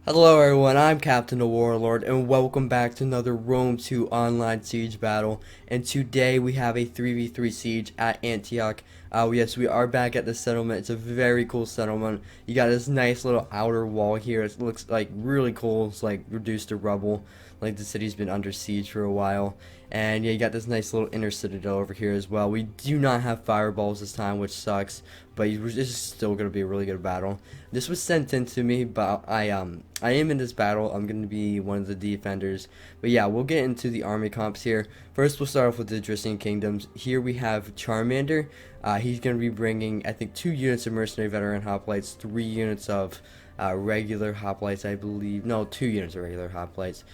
Hello everyone, I'm Captain the Warlord, and welcome back to another Rome 2 online siege battle. And today we have a 3v3 siege at Antioch. Yes, we are back at the settlement. It's a very cool settlement. You got this nice little outer wall here. It looks like really cool. It's like reduced to rubble. Like the city's been under siege for a while. And yeah, you got this nice little inner citadel over here as well. We do not have fireballs this time, which sucks. But this is still going to be a really good battle. This was sent in to me, but I am in this battle. I'm going to be one of the defenders. But yeah, we'll get into the army comps here. First, we'll start off with the Dracian Kingdoms. Here we have Charmander. He's going to be bringing, I think, 2 units of Mercenary Veteran Hoplites, 3 units of regular Hoplites, I believe. No, 2 units of regular Hoplites.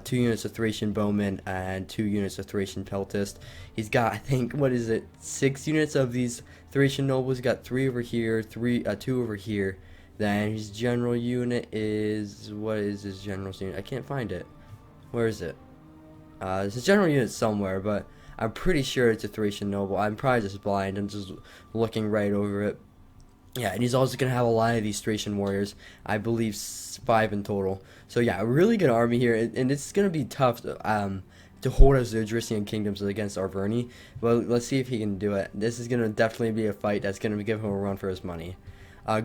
2 units of Thracian Bowmen and 2 units of Thracian Peltist. He's got, I think, what is it, 6 units of these Thracian Nobles. He's got 3 over here, 2 over here. Then his general unit is, what is his general unit? I can't find it. Where is it? There's a general unit somewhere, but I'm pretty sure it's a Thracian Noble. I'm probably just blind. I'm just looking right over it. Yeah, and he's also going to have a lot of these Thracian warriors. I believe 5 in total. So yeah, a really good army here, and it's going to be tough to hold us the Dracian Kingdoms against Arverni. But let's see if he can do it. This is going to definitely be a fight that's going to give him a run for his money.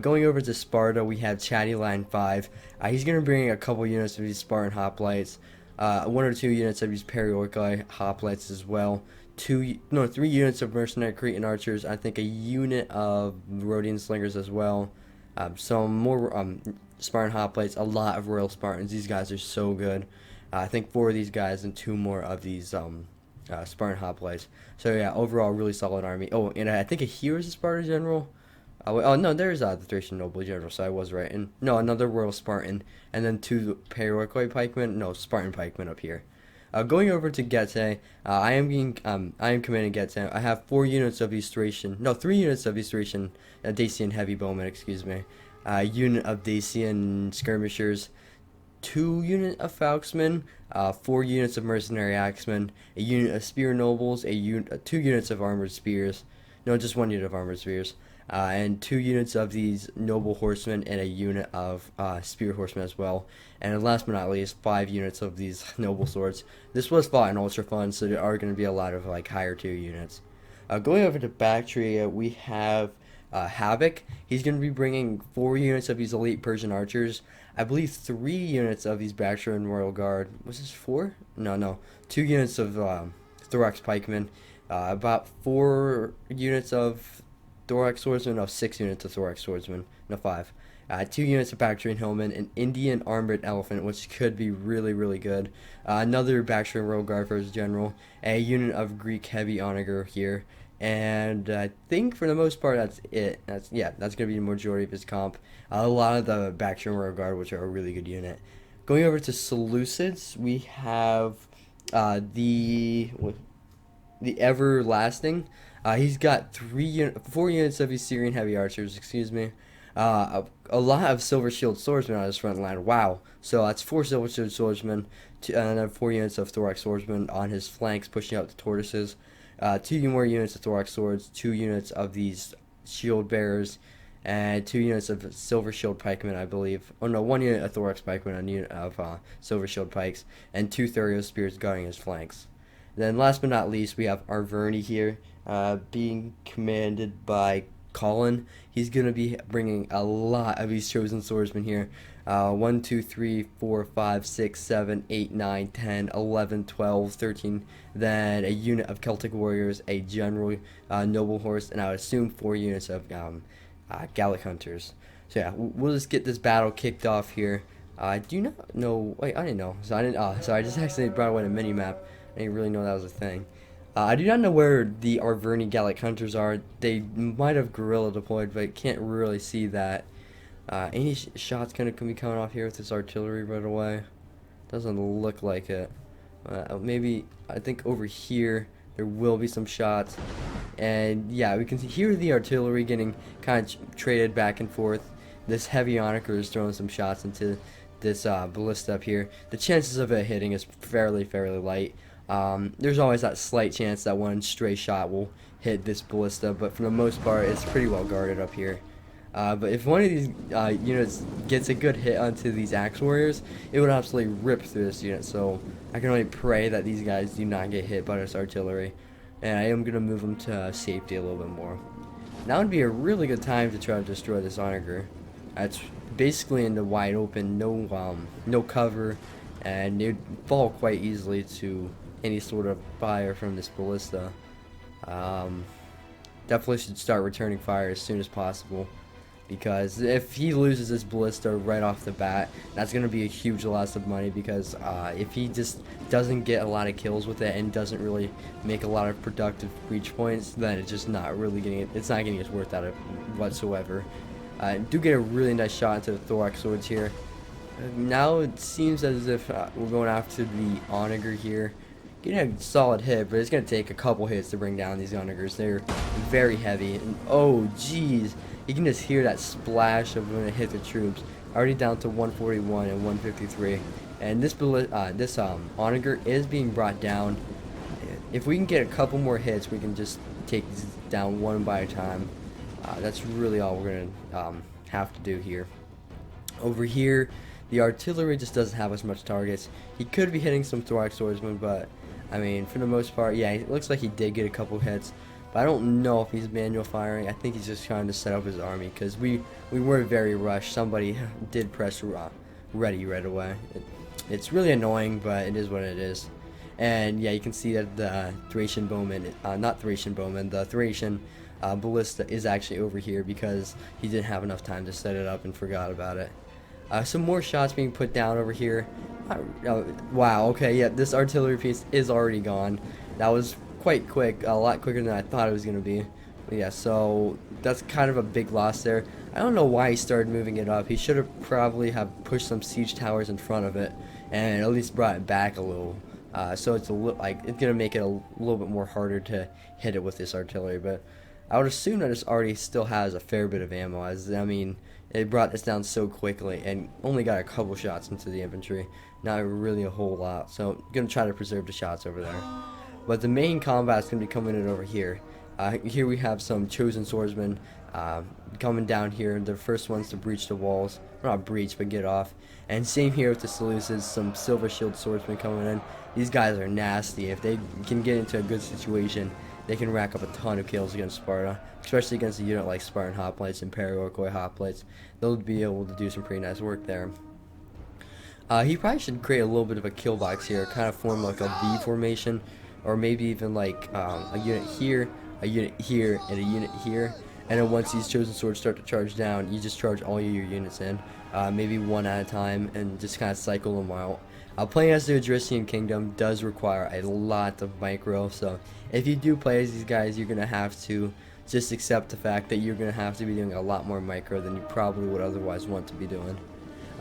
Going over to Sparta, we have Chatty Line 5. He's going to bring a couple units of these Spartan Hoplites, 1 or 2 units of these Perioikoi Hoplites as well. 3 units of Mercenary Cretan Archers, I think a unit of Rhodian Slingers as well. Some more Spartan Hoplites, a lot of Royal Spartans. These guys are so good. I think 4 of these guys and 2 more of these Spartan Hoplites. So yeah, overall, really solid army. Oh, and I think here is a Spartan General. Oh no, there's the Thracian Noble General, so I was right. And no, another Royal Spartan, and then 2 Perioikoi pikemen. No, Spartan pikemen up here. Going over to Getae, I am commanding Getae. I have 4 units of these Thracian, no, 3 units of these Thracian Dacian heavy bowmen, excuse me. Unit of Dacian skirmishers, 2 unit of Falxmen, 4 units of mercenary axemen, a unit of spear nobles, 2 units of armored spears. No, just 1 unit of armored spears. And 2 units of these noble horsemen and a unit of spear horsemen as well. And last but not least, 5 units of these noble swords. This was fought in Ultra Fun, so there are going to be a lot of like higher tier units. Going over to Bactria, we have Havoc. He's going to be bringing 4 units of these elite Persian archers. I believe 3 units of these Bactrian Royal Guard. Was this 4? No. 2 units of Thorax Pikemen. About 4 units of Thorax Swordsman, no, 6 units of Thorax Swordsman, no, 5. 2 units of Bactrian Hillman, an Indian Armored Elephant, which could be really, really good. Another Bactrian Royal Guard for his general, a unit of Greek Heavy Onager here, and I think for the most part that's it. That's going to be the majority of his comp. A lot of the Bactrian Royal Guard, which are a really good unit. Going over to Seleucids, we have the Everlasting. He's got 4 units of his Syrian heavy archers, excuse me. A lot of silver shield swordsmen on his front line. Wow. So that's 4 silver shield swordsmen, and then 4 units of thorax swordsmen on his flanks, pushing out the tortoises. 2 more units of thorax swords, 2 units of these shield bearers, and 2 units of silver shield pikemen, I believe. Oh no, 1 unit of thorax pikemen, and a unit of silver shield pikes, and 2 Therios spears guarding his flanks. Then last but not least, we have Arverni here, being commanded by Colin. He's going to be bringing a lot of these chosen swordsmen here. 1, 2, 3, 4, 5, 6, 7, 8, 9, 10, 11, 12, 13. Then a unit of Celtic warriors, a general noble horse, and I would assume 4 units of Gallic hunters. So yeah, we'll just get this battle kicked off here. I do not know. Wait, I didn't know. So I didn't. So I just accidentally brought away the mini map. I didn't really know that was a thing. I do not know where the Arverni Gallic Hunters are. They might have guerrilla deployed, but can't really see that. Any shots kind of can be coming off here with this artillery right away? Doesn't look like it. Maybe, I think over here there will be some shots. And yeah, we can hear the artillery getting kind of traded back and forth. This heavy Onager is throwing some shots into this ballista up here. The chances of it hitting is fairly light. There's always that slight chance that 1 stray shot will hit this ballista, but for the most part, it's pretty well guarded up here. But if one of these units gets a good hit onto these axe warriors, it would absolutely rip through this unit. So I can only pray that these guys do not get hit by this artillery. And I am going to move them to safety a little bit more. Now would be a really good time to try to destroy this onager. It's basically in the wide open, no cover, and it would fall quite easily to any sort of fire from this ballista. Definitely should start returning fire as soon as possible, because if he loses this ballista right off the bat, that's going to be a huge loss of money, because if he just doesn't get a lot of kills with it and doesn't really make a lot of productive breach points, then it's just not really it's not getting its worth out of whatsoever. Do get a really nice shot into the thorax swords here. Now it seems as if we're going after the onager here. Getting a solid hit, but it's going to take a couple hits to bring down these onagers. They're very heavy, and oh jeez, you can just hear that splash of when it hit the troops. Already down to 141 and 153, and this onager is being brought down. If we can get a couple more hits, we can just take these down one by a time. That's really all we're gonna have to do here. Over here, the artillery just doesn't have as much targets. He could be hitting some thorax swordsmen, but I mean, for the most part, yeah, it looks like he did get a couple hits. But I don't know if he's manual firing. I think he's just trying to set up his army, because we were very rushed. Somebody did press ready right away. It's really annoying, but it is what it is. And yeah, you can see that the Thracian bowman, the Thracian ballista is actually over here, because he didn't have enough time to set it up and forgot about it. Some more shots being put down over here. Wow, okay, yeah, this artillery piece is already gone. That was quite quick, a lot quicker than I thought it was going to be. But yeah, so that's kind of a big loss there. I don't know why he started moving it up. He should have probably have pushed some siege towers in front of it and at least brought it back a little. So it's it's going to make it a little bit more harder to hit it with this artillery. But I would assume that it already still has a fair bit of ammo. I mean, it brought this down so quickly and only got a couple shots into the infantry, not really a whole lot. So I'm going to try to preserve the shots over there. But the main combat is going to be coming in over here. Here we have some chosen swordsmen coming down here. They're the first ones to breach the walls. Not breach, but get off. And same here with the Seleucids, some silver shield swordsmen coming in. These guys are nasty. If they can get into a good situation, they can rack up a ton of kills against Sparta, especially against a unit like Spartan Hoplites and Paraorkoi Hoplites. They'll be able to do some pretty nice work there. He probably should create a little bit of a kill box here, kind of form like a V formation, or maybe even like a unit here, and a unit here. And then once these chosen swords start to charge down, you just charge all your units in, maybe one at a time, and just kind of cycle them out. Playing as the Odrysian Kingdom does require a lot of micro, so if you do play as these guys, you're going to have to just accept the fact that you're going to have to be doing a lot more micro than you probably would otherwise want to be doing.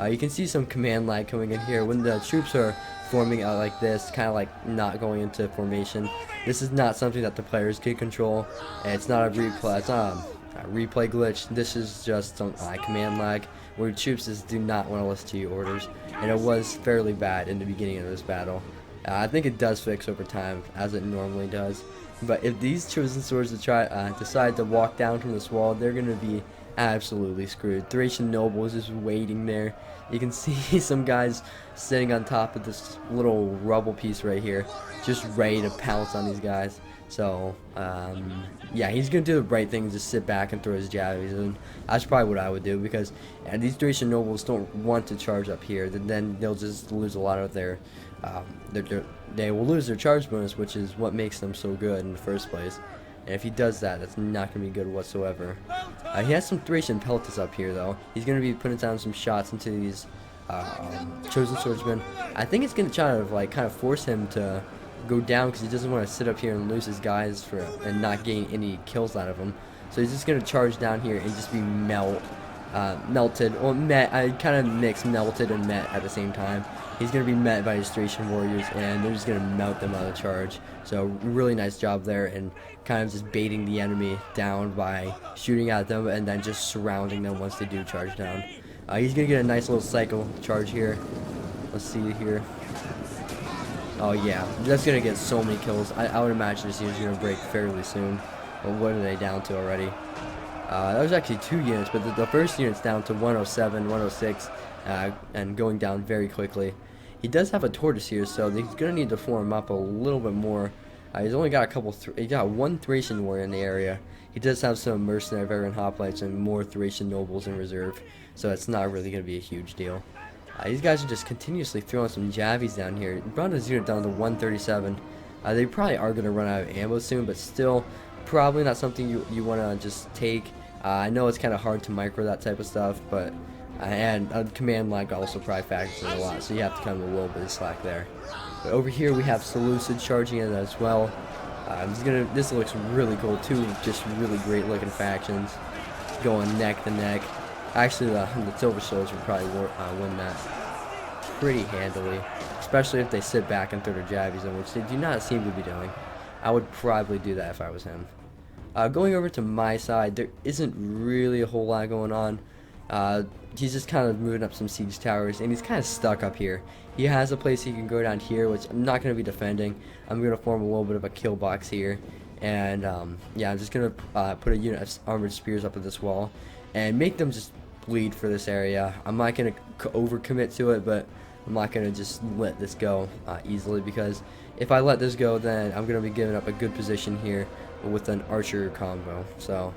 You can see some command lag coming in here when the troops are forming out like this, kind of like not going into formation. This is not something that the players can control, and it's not a replay. It's not a replay glitch. This is just some command lag where troops just do not want to listen to your orders, and it was fairly bad in the beginning of this battle. I think it does fix over time, as it normally does. But if these chosen swords decide to walk down from this wall, they're going to be absolutely screwed. Thracian nobles just waiting there. You can see some guys sitting on top of this little rubble piece right here, just ready to pounce on these guys. So yeah, he's gonna do the right thing, just sit back and throw his javelins, and that's probably what I would do, because these Thracian nobles don't want to charge up here. Then they'll just lose a lot of they will lose their charge bonus, which is what makes them so good in the first place. And if he does that, that's not going to be good whatsoever. He has some Thracian peltas up here, though. He's going to be putting down some shots into these chosen swordsmen. I think it's going to try to kind of force him to go down, because he doesn't want to sit up here and lose his guys and not gain any kills out of them. So he's just going to charge down here and just be melted. Well, I kind of mix melted and met at the same time. He's going to be met by his Thracian warriors, and they're just going to melt them out of the charge. So really nice job there, and kind of just baiting the enemy down by shooting at them and then just surrounding them once they do charge down. He's going to get a nice little cycle charge here. Let's see here. Oh yeah, that's going to get so many kills. I would imagine this unit's going to break fairly soon. But what are they down to already? That was actually 2 units, but the first unit's down to 107, 106, and going down very quickly. He does have a tortoise here, so he's gonna need to form up a little bit more. He's only got a couple. He got one Thracian warrior in the area. He does have some mercenary veteran hoplites and more Thracian nobles in reserve, so it's not really gonna be a huge deal. These guys are just continuously throwing some javies down here. Brought his unit down to 137. They probably are gonna run out of ammo soon, but still, probably not something you want to just take. I know it's kind of hard to micro that type of stuff, but and command lag also probably factors in a lot, so you have to cut a little bit of slack there. But over here we have Seleucid charging in as well. This looks really cool too, just really great looking factions going neck to neck. Actually, the Silver Souls would probably win that pretty handily, especially if they sit back and throw their javies in, which they do not seem to be doing. I would probably do that if I was him. Going over to my side, there isn't really a whole lot going on. He's just kind of moving up some siege towers, and he's kind of stuck up here. He has a place he can go down here, which I'm not going to be defending. I'm going to form a little bit of a kill box here, and yeah, I'm just going to put a unit of armored spears up at this wall and make them just bleed for this area. I'm not going to overcommit to it, but I'm not going to just let this go easily, because if I let this go, then I'm going to be giving up a good position here with an archer combo. So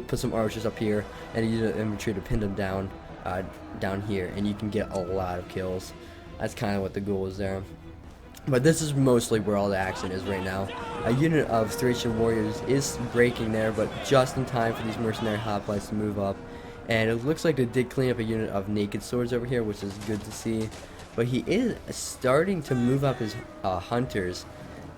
put some archers up here and use an infantry to pin them down down here, and you can get a lot of kills. That's kind of what the goal is there. But this is mostly where all the action is right now. A unit of Thracian warriors is breaking there, but just in time for these mercenary hoplites to move up. And it looks like they did clean up a unit of naked swords over here, which is good to see. But he is starting to move up his hunters.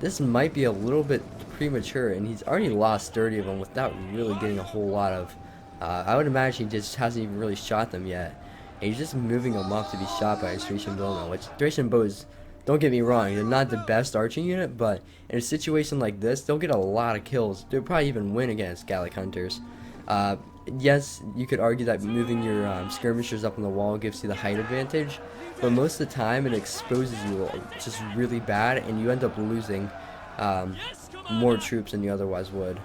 This might be a little bit premature, and he's already lost 30 of them without really getting a whole lot of... I would imagine he just hasn't even really shot them yet. And he's just moving them up to be shot by his Thracian bowmen, which Thracian bows, don't get me wrong, they're not the best arching unit, but in a situation like this, they'll get a lot of kills. They'll probably even win against Gallic hunters. Yes, you could argue that moving your skirmishers up on the wall gives you the height advantage, but most of the time it exposes you just really bad, and you end up losing more troops than you otherwise would.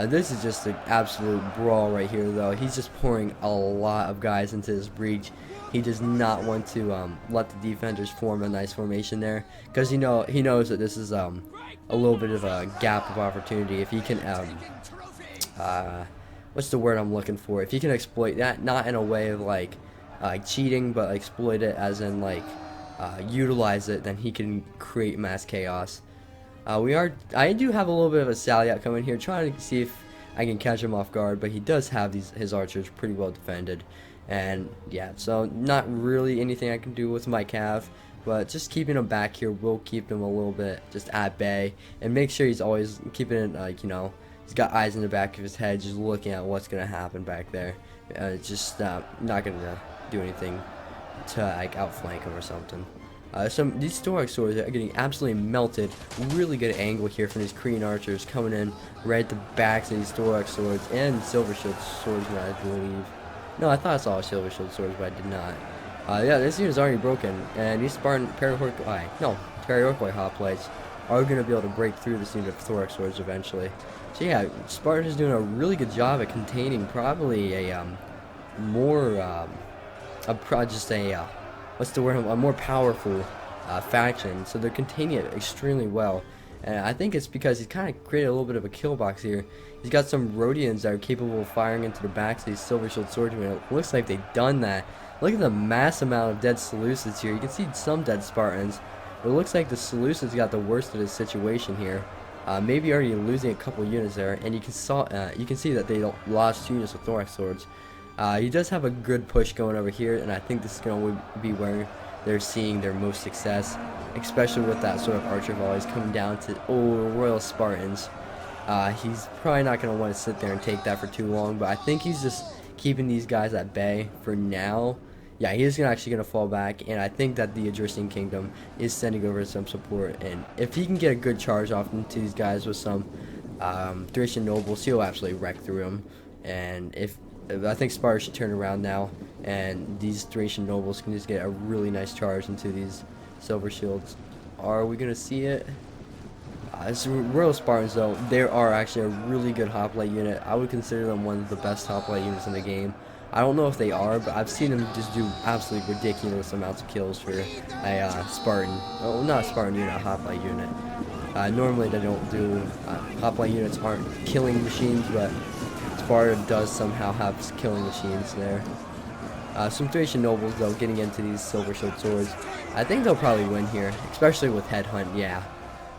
This is just an absolute brawl right here, though. He's just pouring a lot of guys into this breach. He does not want to let the defenders form a nice formation there, because he knows that this is a little bit of a gap of opportunity. If he can what's the word I'm looking for? If he can exploit that, not in a way of like cheating, but exploit it as in like utilize it, then he can create mass chaos. I do have a little bit of a sally out coming here, trying to see if I can catch him off guard, but he does have his archers pretty well defended. And yeah, so not really anything I can do with my cav, but just keeping him back here will keep him a little bit just at bay, and make sure he's always keeping it like, he's got eyes in the back of his head, just looking at what's gonna happen back there. Just not gonna do anything to like outflank him or something. These Stoic swords are getting absolutely melted. Really good angle here from these Korean archers coming in right at the backs of these Stoic swords and Silver Shield swordsmen, I believe. No, I thought I saw Silver Shield swords, but I did not. Yeah, this unit is already broken, and these Spartan Paraorkoi hoplites are going to be able to break through this unit of Thorac swords eventually. So yeah, Spartan is doing a really good job at containing probably a more powerful faction. So they're containing it extremely well, and I think it's because he's kind of created a little bit of a kill box here. He's got some Rhodians that are capable of firing into the backs of these Silver Shield swordsmen. It looks like they've done that. Look at the mass amount of dead Seleucids here. You can see some dead Spartans, but it looks like the Seleucids got the worst of this situation here. Maybe already losing a couple units there, and you can see that they lost 2 units of Thorax swords. He does have a good push going over here, and I think this is going to be where they're seeing their most success, especially with that sort of archer volleys coming down to Royal Spartans. He's probably not going to want to sit there and take that for too long, but I think he's just keeping these guys at bay for now. Yeah, he is actually going to fall back, and I think that the Etruscan Kingdom is sending over some support, and if he can get a good charge off into these guys with some Thracian nobles, he'll absolutely wreck through them. And I think Sparta should turn around now, and these Thracian nobles can just get a really nice charge into these Silver Shields. Are we going to see it? As Royal Spartans, though, they are actually a really good hoplite unit. I would consider them one of the best hoplite units in the game. I don't know if they are, but I've seen them just do absolutely ridiculous amounts of kills for a Spartan. Oh, not a Spartan unit, a hoplite unit. Normally they don't do, hoplite units aren't killing machines, but Sparta does somehow have killing machines there. Some Thracian nobles, though, getting into these silver shield swords. I think they'll probably win here, especially with Headhunt, yeah.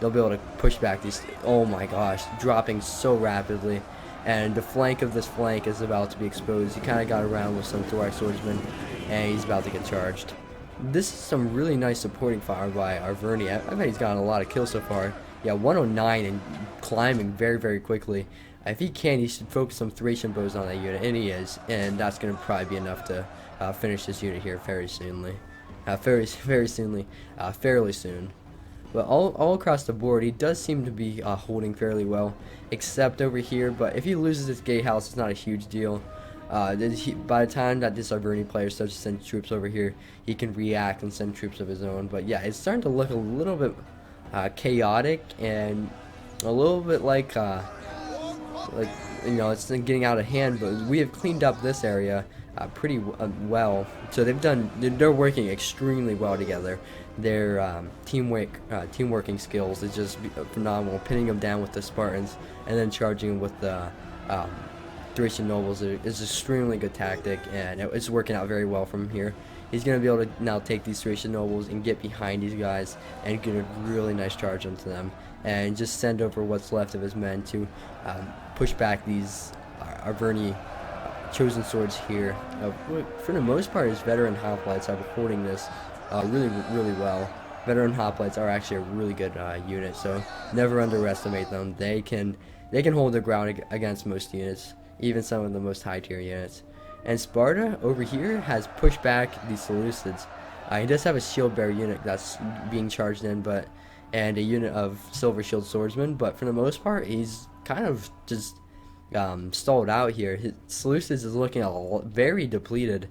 They'll be able to push back these, oh my gosh, dropping so rapidly. And the flank of this flank is about to be exposed. He kind of got around with some Thorax swordsmen, and he's about to get charged. This is some really nice supporting fire by Arverni. I bet he's gotten a lot of kills so far. Yeah, 109 and climbing very, very quickly. If he can, he should focus some Thracian bows on that unit, and he is. And that's going to probably be enough to finish this unit here fairly soonly. Fairly soon. But all across the board, he does seem to be holding fairly well, except over here. But if he loses his gatehouse, it's not a huge deal. By the time that this Arverni player starts to send troops over here, he can react and send troops of his own. But yeah, it's starting to look a little bit chaotic and a little bit like you know, it's getting out of hand. But we have cleaned up this area pretty well. So they're working extremely well together. Their teamworking skills is just phenomenal. Pinning them down with the Spartans and then charging them with the Thracian nobles is extremely good tactic, and it's working out very well from here. He's going to be able to now take these Thracian nobles and get behind these guys and get a really nice charge into them, and just send over what's left of his men to push back these Arverni chosen swords here. For the most part, his veteran hoplites are holding this really well. Veteran hoplites are actually a really good unit, so never underestimate them. They can hold their ground against most units, even some of the most high tier units. And Sparta over here has pushed back the Seleucids. He does have a shield bearer unit that's being charged in, and a unit of silver shield swordsmen, but for the most part, he's kind of just stalled out here. His Seleucids is looking very depleted,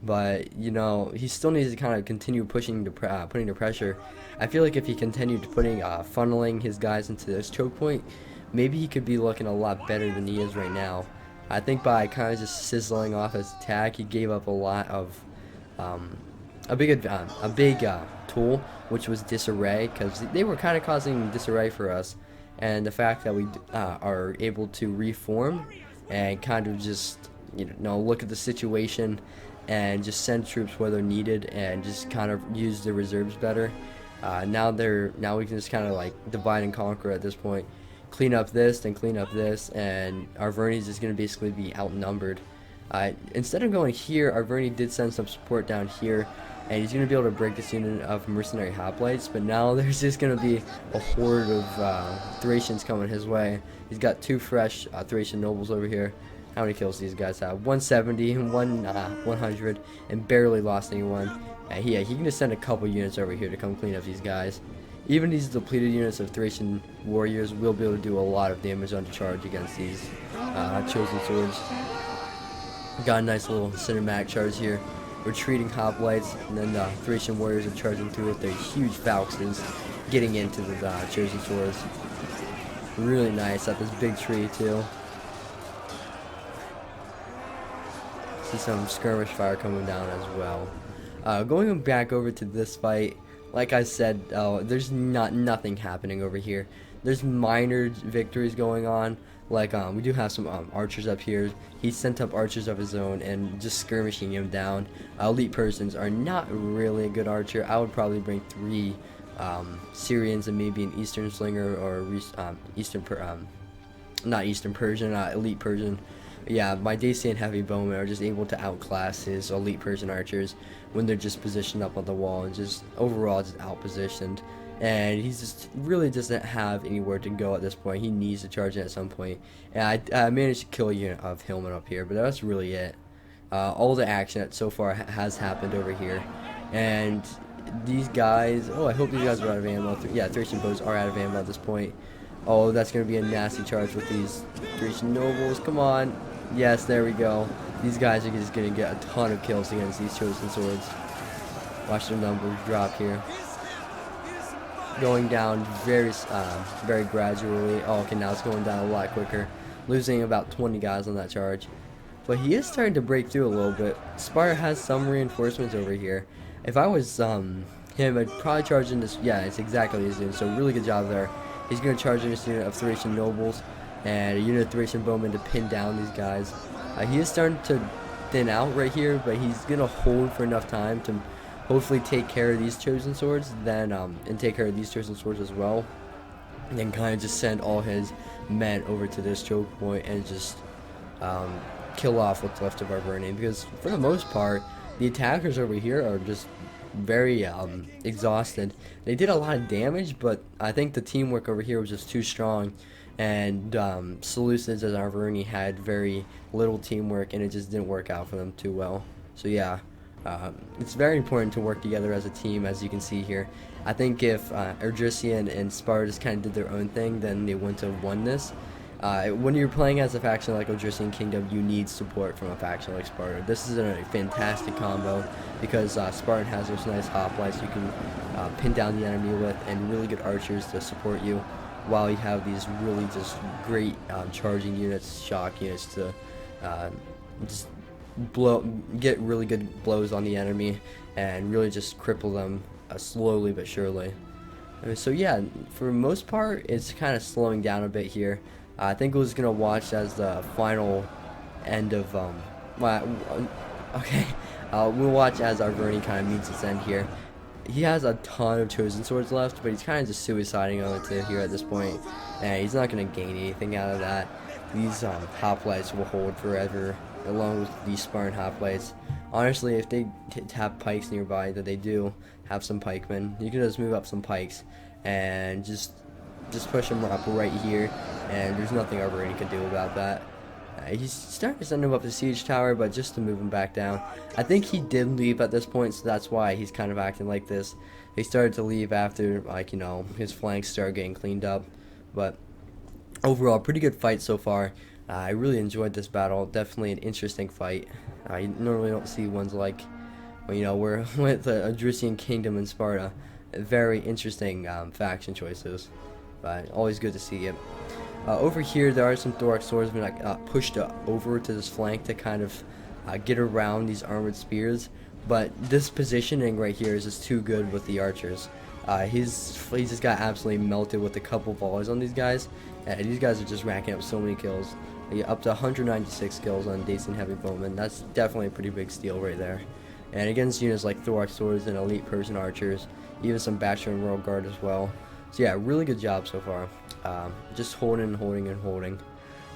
but you know, he still needs to kind of continue putting the pressure. I feel like if he continued funneling his guys into this choke point, maybe he could be looking a lot better than he is right now. I think by kind of just sizzling off his attack, he gave up a lot of a big tool, which was disarray, because they were kind of causing disarray for us. And the fact that we are able to reform and kind of just, you know, look at the situation and just send troops where they're needed and just kind of use the reserves better. Now we can just kind of like divide and conquer at this point. Clean up this, then clean up this, and Arverni's is going to basically be outnumbered. Instead of going here, Arverni did send some support down here, and he's going to be able to break this unit of mercenary hoplites, but now there's just going to be a horde of Thracians coming his way. He's got two fresh Thracian nobles over here. How many kills these guys have? 170 and 100, and barely lost anyone. He can just send a couple units over here to come clean up these guys. Even these depleted units of Thracian warriors will be able to do a lot of damage on charge against these chosen swords. Got a nice little cinematic charge here. Retreating hoplites, and then the Thracian warriors are charging through with their huge falxes, getting into the chosen swords. Really nice at this big tree too. See some skirmish fire coming down as well. Going back over to this fight. Like I said, there's nothing happening over here. There's minor victories going on. Like we do have some archers up here. He sent up archers of his own and just skirmishing him down. Elite Persians are not really a good archer. I would probably bring 3 Syrians and maybe an Eastern Slinger or not Eastern Persian, Elite Persian. Yeah, my Dacian heavy bowmen are just able to outclass his elite Persian archers when they're just positioned up on the wall and just overall just outpositioned. And he just really doesn't have anywhere to go at this point. He needs to charge in at some point. And I managed to kill a unit of Hillman up here, but that's really it. All the action that so far has happened over here. And these guys, oh, I hope these guys are out of ammo. Yeah, Thracian bows are out of ammo at this point. Oh, that's going to be a nasty charge with these Thracian nobles. Come on. Yes, there we go. These guys are just going to get a ton of kills against these chosen swords. Watch their numbers drop here. going down very gradually. Oh, okay, now it's going down a lot quicker, losing about 20 guys on that charge. But he is starting to break through a little bit. Sparta has some reinforcements over here. If I was him, I'd probably charge in this. Yeah, it's exactly what he's doing. So really good job there. He's going to charge in this unit of Thracian nobles and a unit of Thracian bowmen to pin down these guys. He is starting to thin out right here, but he's going to hold for enough time to hopefully take care of these chosen swords, then and take care of these chosen swords as well, and then kind of just send all his men over to this choke point and just kill off what's left of Arverni, because for the most part the attackers over here are just very exhausted. They did a lot of damage, but I think the teamwork over here was just too strong, and Seleucids as Arverni had very little teamwork, and it just didn't work out for them too well. So yeah, it's very important to work together as a team, as you can see here. I think if Odrysian and Sparta just kind of did their own thing, then they wouldn't have won this. When you're playing as a faction like Odrysian Kingdom, you need support from a faction like Sparta. This is a fantastic combo because Spartan has those nice hoplites you can pin down the enemy with, and really good archers to support you, while you have these really just great charging units, shock units to just get really good blows on the enemy and really just cripple them slowly but surely. So yeah, for the most part, it's kind of slowing down a bit here. I think we're just gonna watch as the final end of okay. We'll watch as Arverni kind of meets its end here. He has a ton of chosen swords left, but he's kind of just suiciding on it here at this point, and he's not gonna gain anything out of that. These hoplites will hold forever, along with these Spartan hoplites. Honestly, if they have pikes nearby, that they do have some pikemen, you can just move up some pikes and just push them up right here, and there's nothing Arverni can do about that. He's starting to send him up the siege tower, but just to move him back down. I think he did leave at this point, so that's why he's kind of acting like this. He started to leave after, like, you know, his flanks started getting cleaned up. But overall, pretty good fight so far. I really enjoyed this battle. Definitely an interesting fight. You normally don't see ones like, well, you know, we're with the Odrysian Kingdom and Sparta. Very interesting faction choices, but always good to see it. Over here, there are some Thorax swordsmen pushed over to this flank to kind of get around these armored spears, but this positioning right here is just too good with the archers. He just got absolutely melted with a couple volleys on these guys, and these guys are just racking up so many kills. Up to 196 kills on Dacian Heavy Bowmen. That's definitely a pretty big steal right there. And against units like Thorax swords and elite Persian archers, even some Bactrian Royal Guard as well. So yeah, really good job so far. Just holding.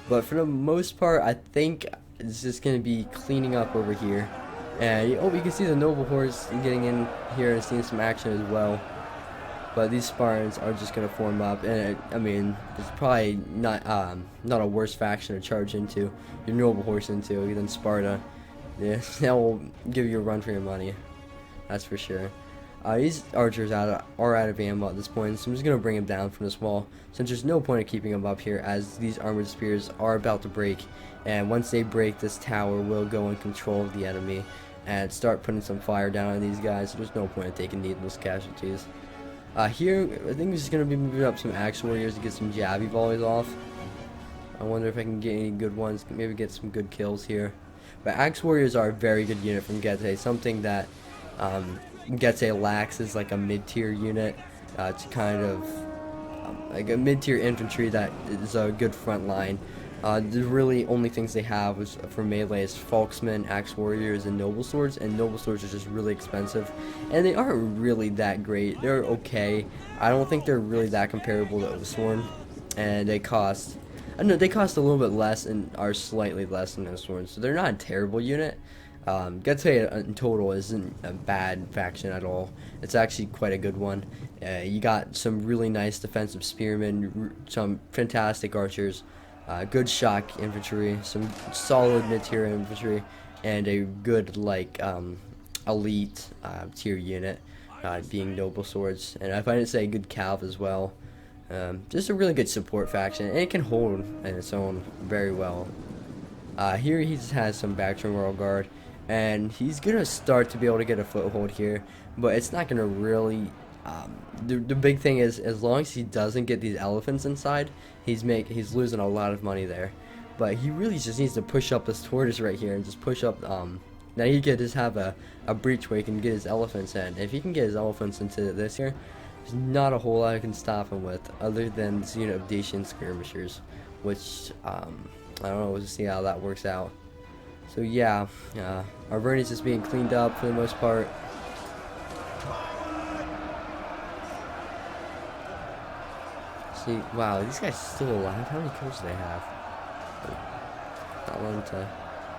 But for the most part, I think it's just going to be cleaning up over here. And oh, you can see the noble horse getting in here and seeing some action as well. But these Spartans are just going to form up, and I mean, it's probably not a worse faction to charge into your noble horse into than Sparta. Yeah, they'll give you a run for your money, that's for sure. These archers are out of ammo at this point, so I'm just going to bring them down from this wall, since there's no point of keeping them up here, as these armored spears are about to break, and once they break, this tower will go in control of the enemy and start putting some fire down on these guys, so there's no point in taking needless casualties. Here, I think we're just going to be moving up some Axe Warriors to get some jabby volleys off. I wonder if I can get any good ones, maybe get some good kills here. But Axe Warriors are a very good unit from Getae, something that Getae lacks is like a mid-tier unit to kind of like a mid-tier infantry that is a good front line. The really only things they have is for melee is Falksmen, Axe Warriors, and Noble Swords, and Noble Swords are just really expensive, and they aren't really that great. They're okay. I don't think they're really that comparable to Oathsworn, and they cost, I know they cost a little bit less and are slightly less than Oathsworn, so they're not a terrible unit. Getae in total isn't a bad faction at all. It's actually quite a good one. You got some really nice defensive spearmen, some fantastic archers, good shock infantry, some solid mid-tier infantry, and a good like elite tier unit being Noble Swords, and if I didn't say good Calv as well. Just a really good support faction, and it can hold in its own very well. Here he just has some Bactrian Royal Guard, and he's gonna start to be able to get a foothold here, but it's not gonna really The big thing is, as long as he doesn't get these elephants inside, he's losing a lot of money there. But he really just needs to push up this tortoise right here and just push up. Now he could just have a breach where he can get his elephants in. If he can get his elephants into this here, there's not a whole lot I can stop him with, other than this unit of Dacian skirmishers, which I don't know. We'll see how that works out. So yeah, Arverni's just being cleaned up for the most part. See, wow, these guys still alive. How many kills do they have? Not letting to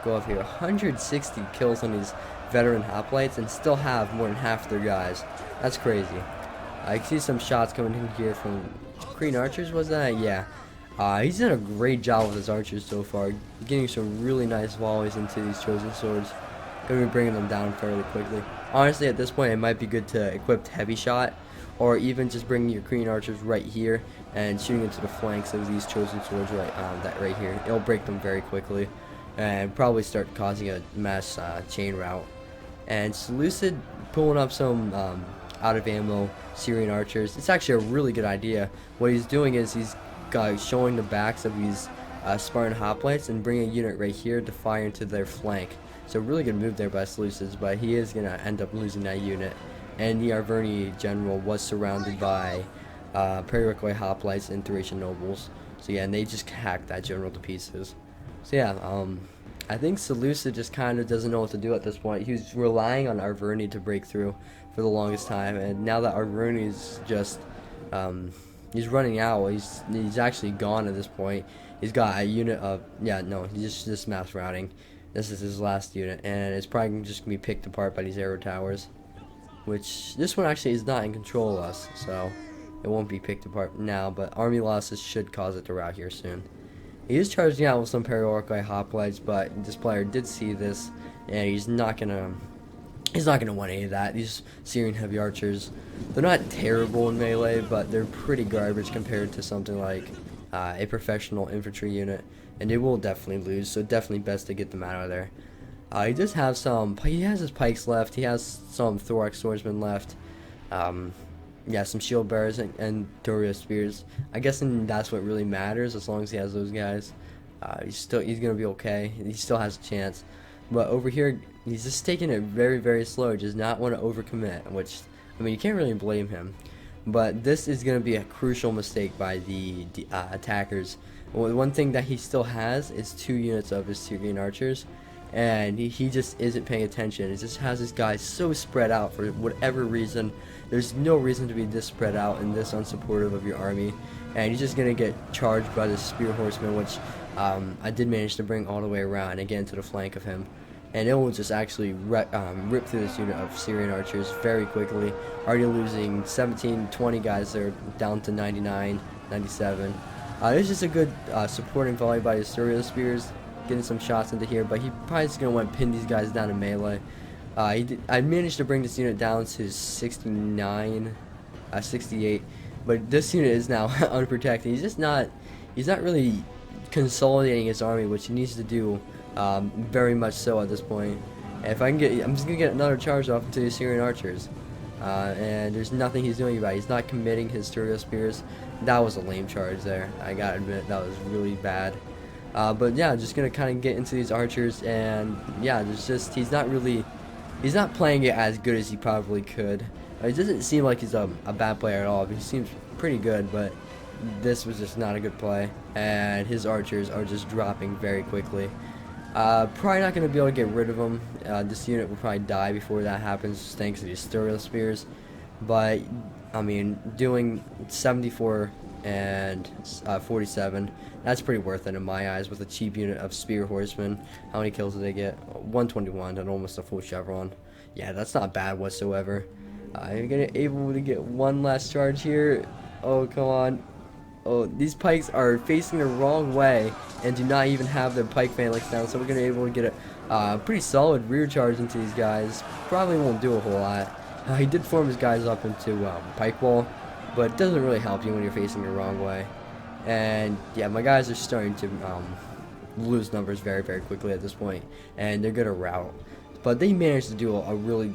go up here. 160 kills on these veteran hoplites and still have more than half their guys. That's crazy. I see some shots coming in here from Kreen archers, was that? Yeah. He's done a great job with his archers so far, getting some really nice volleys into these chosen swords. Gonna be bringing them down fairly quickly. Honestly, at this point, it might be good to equip heavy shot, or even just bringing your Kreen archers right here and shooting into the flanks of these chosen swords right here. It'll break them very quickly and probably start causing a mass chain rout. And Seleucid pulling up some out of ammo Syrian archers. It's actually a really good idea. What he's doing is he's showing the backs of these Spartan hoplites and bringing a unit right here to fire into their flank. So really good move there by Seleucid, but he is going to end up losing that unit. And the Arverni general was surrounded by Periroikoi hoplites and Thracian nobles. So yeah, and they just hacked that general to pieces. So yeah, I think Seleucid just kind of doesn't know what to do at this point. He was relying on Arverni to break through for the longest time, and now that Arverni is just he's running out. He's actually gone at this point. He's got a unit of he's just mass routing. This is his last unit, and it's probably just gonna be picked apart by these arrow towers. Which this one actually is not in control of us, so it won't be picked apart now. But army losses should cause it to rout here soon. He is charging out with some Periroikoi hoplites, but this player did see this, and he's not gonna want any of that. These Syrian heavy archers, they're not terrible in melee, but they're pretty garbage compared to something like a professional infantry unit, and they will definitely lose. So definitely best to get them out of there. He does have he has his pikes left. He has some thorax swordsmen left. Yeah, some shield bearers and Doria spears. I guess that's what really matters. As long as he has those guys, he's gonna be okay. He still has a chance. But over here, he's just taking it very, very slow. Does not want to overcommit, which, I mean, you can't really blame him. But this is going to be a crucial mistake by the attackers. One thing that he still has is 2 units of his Syrian archers, and he just isn't paying attention. He just has his guys so spread out for whatever reason. There's no reason to be this spread out and this unsupportive of your army, and he's just going to get charged by the spear horseman, which I did manage to bring all the way around and get into the flank of him. And it will just actually rip through this unit of Syrian archers very quickly. Already losing 17, 20 guys there, down to 99, 97. It's just a good supporting volley by his Syrian spears, getting some shots into here, but he probably is going to want to pin these guys down in melee. I managed to bring this unit down to 69, 68, but this unit is now unprotected. He's not really consolidating his army, which he needs to do. Very much so at this point. If I can I'm just gonna get another charge off into the Syrian archers, and there's nothing he's doing about it. He's not committing his Turio spears. That was a lame charge there. I gotta admit, that was really bad. But yeah, just gonna kind of get into these archers, and yeah, he's not playing it as good as he probably could. It doesn't seem like he's a bad player at all. He seems pretty good, but this was just not a good play, and his archers are just dropping very quickly. Probably not going to be able to get rid of him. This unit will probably die before that happens, thanks to these Thurio spears. But, I mean, doing 74 and 47, that's pretty worth it in my eyes with a cheap unit of spear horsemen. How many kills did they get? 121 and almost a full chevron. Yeah, that's not bad whatsoever. I'm able to get one last charge here. Oh, come on. Oh, these pikes are facing the wrong way and do not even have their pike phalanx down, so we're going to be able to get a pretty solid rear charge into these guys. Probably won't do a whole lot. He did form his guys up into pike wall, but it doesn't really help you when you're facing the wrong way. And yeah, my guys are starting to lose numbers very, very quickly at this point, and they're going to rout. But they managed to do a really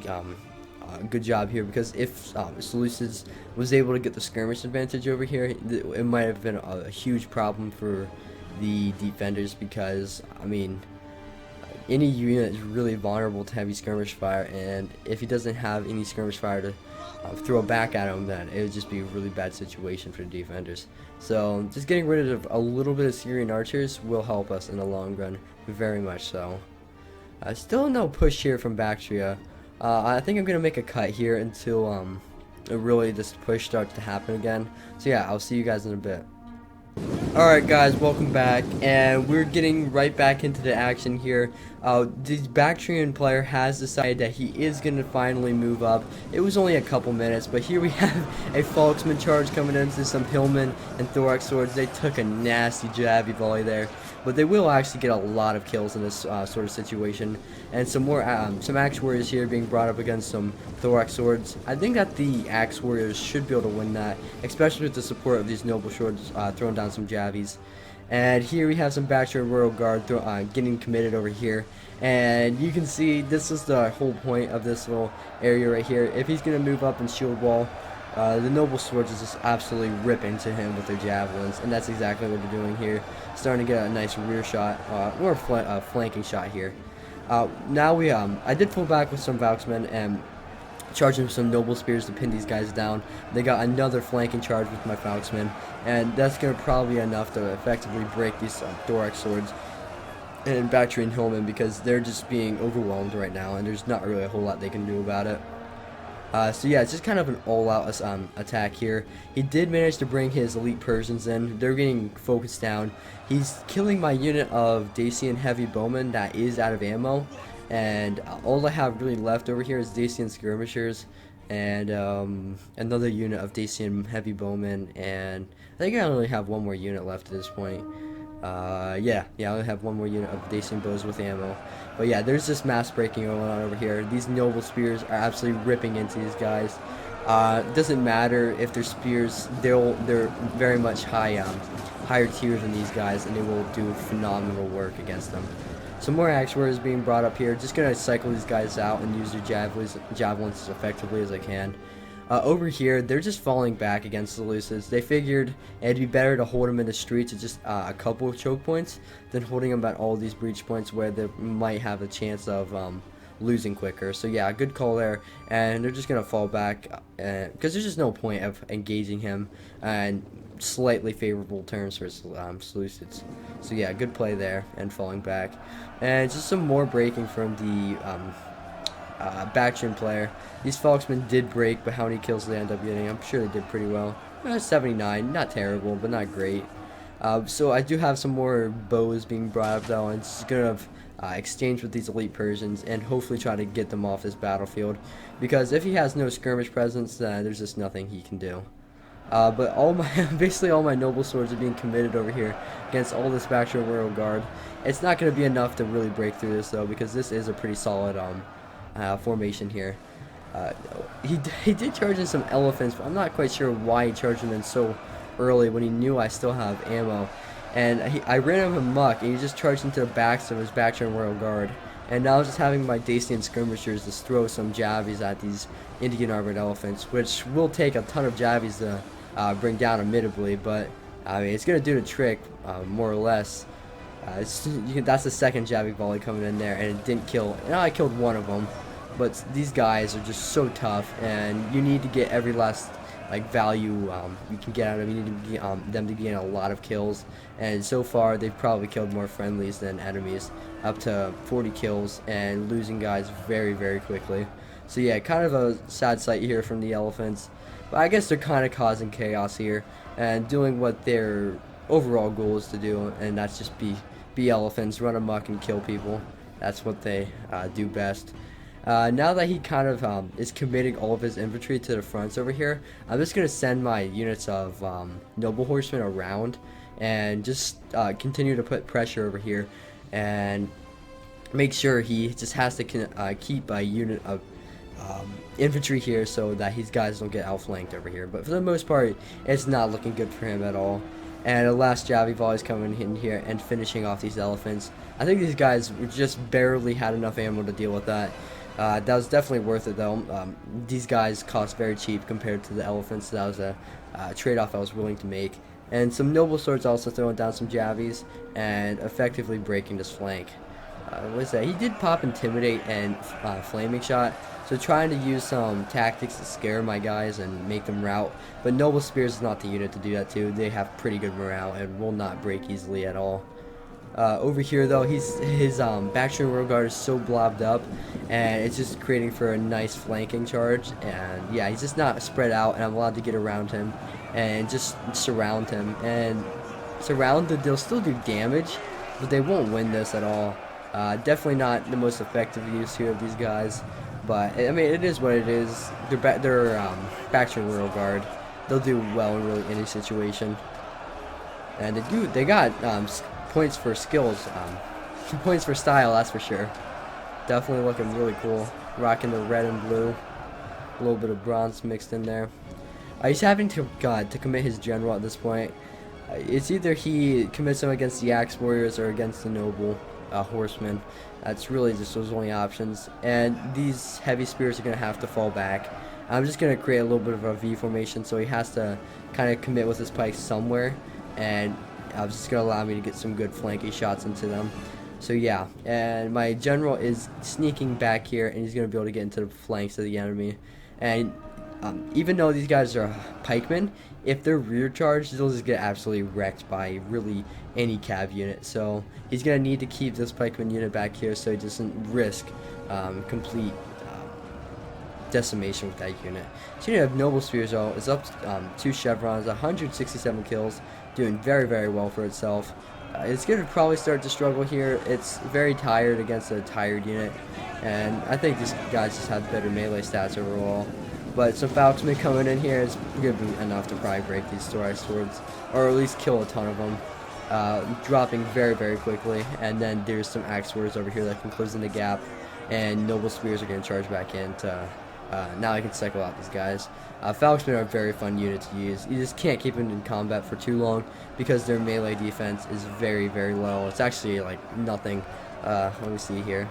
a good job here, because if Seleucids was able to get the skirmish advantage over here, it might have been a huge problem for the defenders, because I mean, any unit is really vulnerable to heavy skirmish fire, and if he doesn't have any skirmish fire to throw back at him, then it would just be a really bad situation for the defenders. So just getting rid of a little bit of Syrian archers will help us in the long run, very much so. Still no push here from Bactria. I think I'm gonna make a cut here until really this push starts to happen again. So yeah, I'll see you guys in a bit. Alright guys, welcome back, and we're getting right back into the action here. The Bactrian player has decided that he is going to finally move up. It was only a couple minutes, but here we have a Falksman charge coming into some Hillmen and Thorax swords. They took a nasty jabby volley there, but they will actually get a lot of kills in this sort of situation. And some Axe Warriors here being brought up against some Thorax swords. I think that the Axe Warriors should be able to win that, especially with the support of these Noble Swords throwing down some jabbies. And here we have some Bactrian Royal Guard getting committed over here. And you can see this is the whole point of this little area right here. If he's going to move up and shield wall, the Noble Swords is just absolutely rip into him with their javelins. And that's exactly what they're doing here. Starting to get a nice rear shot, or flanking shot here. Now I did pull back with some Valksmen and charging some Noble Spears to pin these guys down. They got another flanking charge with my Falksmen, and that's going to probably be enough to effectively break these Thorax swords and Bactrian Hillmen, because they're just being overwhelmed right now, and there's not really a whole lot they can do about it. So yeah, it's just kind of an all-out attack here. He did manage to bring his elite Persians in. They're getting focused down. He's killing my unit of Dacian heavy bowmen that is out of ammo. And all I have really left over here is Dacian skirmishers and another unit of Dacian heavy bowmen, and I think I only have one more unit left at this point. Yeah, I only have one more unit of Dacian bows with ammo. But yeah, there's this mass breaking going on over here. These Noble Spears are absolutely ripping into these guys. It doesn't matter if they're spears; they're very much higher tier than these guys, and they will do phenomenal work against them. Some more Axe Warriors being brought up here. Just gonna cycle these guys out and use their javelins as effectively as I can. Over here, they're just falling back against the Seleucids. They figured it'd be better to hold them in the streets at just a couple of choke points than holding them at all these breach points where they might have a chance of losing quicker. So yeah, good call there. And they're just gonna fall back because there's just no point of engaging him, and slightly favorable terms for Seleucids. So yeah, good play there and falling back. And just some more breaking from the Bactrian player. These Falksmen did break, but how many kills did they end up getting? I'm sure they did pretty well. 79, not terrible, but not great. So I do have some more bows being brought up though, and it's gonna exchange with these elite Persians and hopefully try to get them off this battlefield, because if he has no skirmish presence, then there's just nothing he can do. But basically all my Noble Swords are being committed over here against all this Bactrian Royal Guard. It's not going to be enough to really break through this though, because this is a pretty solid formation here. He did charge in some elephants, but I'm not quite sure why he charged them in so early when he knew I still have ammo. And I ran him amok, and he just charged into the backs of his Bactrian Royal Guard. And now just having my Dacian skirmishers just throw some jabbies at these Indian armored elephants, which will take a ton of jabbies to bring down admittedly, but I mean, it's going to do the trick, more or less. That's the second jabby volley coming in there, and it didn't kill. Now I killed one of them, but these guys are just so tough, and you need to get every last value you can get out of them. You need to get them to gain a lot of kills, and so far they've probably killed more friendlies than enemies, up to 40 kills, and losing guys very, very quickly. So yeah, kind of a sad sight here from the elephants, but I guess they're kind of causing chaos here and doing what their overall goal is to do, and that's just be elephants, run amok and kill people. That's what they do best. Now that he kind of is committing all of his infantry to the fronts over here, I'm just going to send my units of Noble Horsemen around and just continue to put pressure over here and make sure he just has to keep a unit of infantry here so that his guys don't get outflanked over here. But for the most part, it's not looking good for him at all. And the last Javi volley is coming in here and finishing off these elephants. I think these guys just barely had enough ammo to deal with that. That was definitely worth it though. These guys cost very cheap compared to the elephants. That was a trade-off I was willing to make. And some noble swords also throwing down some jabbies and effectively breaking this flank. What is that? He did pop Intimidate and Flaming Shot, so trying to use some tactics to scare my guys and make them rout. But Noble Spears is not the unit to do that too. They have pretty good morale and will not break easily at all. Over here though, his backstream royal guard is so blobbed up, and it's just creating for a nice flanking charge. And yeah, he's just not spread out, and I'm allowed to get around him and just surround him. And surrounded, they'll still do damage, but they won't win this at all. Definitely not the most effective use here of these guys, but I mean it is what it is. They're backstream royal guard. They'll do well in really any situation, and they got points for skills, points for style, that's for sure. Definitely looking really cool. Rocking the red and blue, a little bit of bronze mixed in there. He's having to commit his general at this point. It's either he commits him against the axe warriors or against the noble horsemen. That's really just those only options. And these heavy spears are going to have to fall back. I'm just going to create a little bit of a V formation, so he has to kind of commit with his pikes somewhere, and it's just going to allow me to get some good flanking shots into them. So yeah, and my general is sneaking back here, and he's going to be able to get into the flanks of the enemy. And even though these guys are pikemen, if they're rear charged, they'll just get absolutely wrecked by really any cav unit. So he's going to need to keep this pikeman unit back here so he doesn't risk complete decimation with that unit. So you have Noble Spears though. It's up 2 chevrons, 167 kills, doing very, very well for itself. It's going to probably start to struggle here. It's very tired against a tired unit, and I think these guys just have better melee stats overall. But some Falconsmen coming in here is going to be enough to probably break these Story Swords, or at least kill a ton of them. Dropping very, very quickly, and then there's some Axe Swords over here that can close in the gap, and Noble Spears are going to charge back in to now I can cycle out these guys. Falconsmen are a very fun unit to use. You just can't keep them in combat for too long because their melee defense is very, very low. It's actually like nothing. Let me see here.